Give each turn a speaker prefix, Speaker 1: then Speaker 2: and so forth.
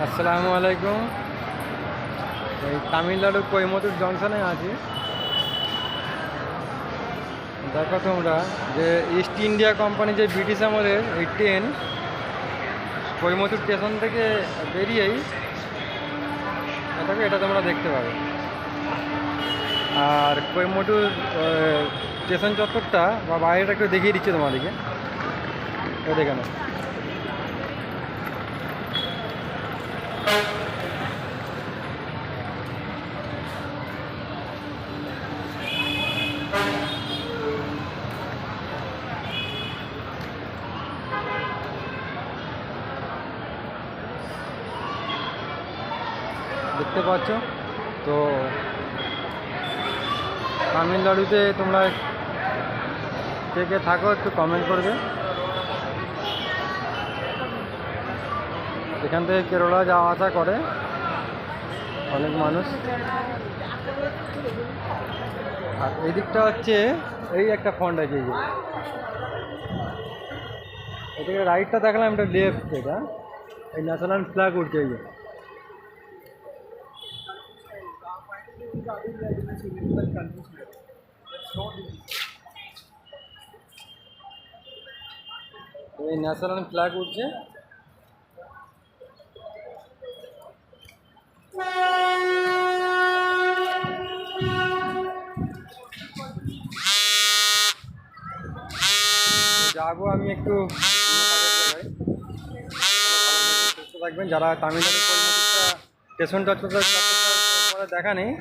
Speaker 1: আসসালামু আলাইকুম। এই তামিলনাড়ু কোয়েম্বাটুর জংশনে আছি। দেখো তোমরা যে ইস্ট ইন্ডিয়া কোম্পানি যে ব্রিটিশ আমলের এই ট্রেন কোয়েম্বাটুর স্টেশন থেকে বেরিয়েই এটা তোমরা দেখতে পাবে। আর কোয়েম্বাটুর স্টেশন চত্বরটা বা বাইরেটা একটু দেখিয়ে দিচ্ছে তোমাদেরকে। দেখে নাও। দেখতে পাচ্ছ তো তামিলনাড়ুতে তোমরা কে কে থাকো একটু কমেন্ট করবে। এখান থেকে কেরলা যাওয়া আসা করে অনেক মানুষ। আর এই দিকটা হচ্ছে এই একটা ফন্ড আছে, এই যে এদিকে রাইটটা দেখলাম, এটা লেফট, এটা এই ন্যাশনাল ফ্ল্যাগ উঠছে। এই যে এই ন্যাশনাল ফ্ল্যাগ উঠছে। যাবো আমি একটু সুস্থ থাকবেন। যারা তামিলনাড়ু স্টেশনটা দেখা নেই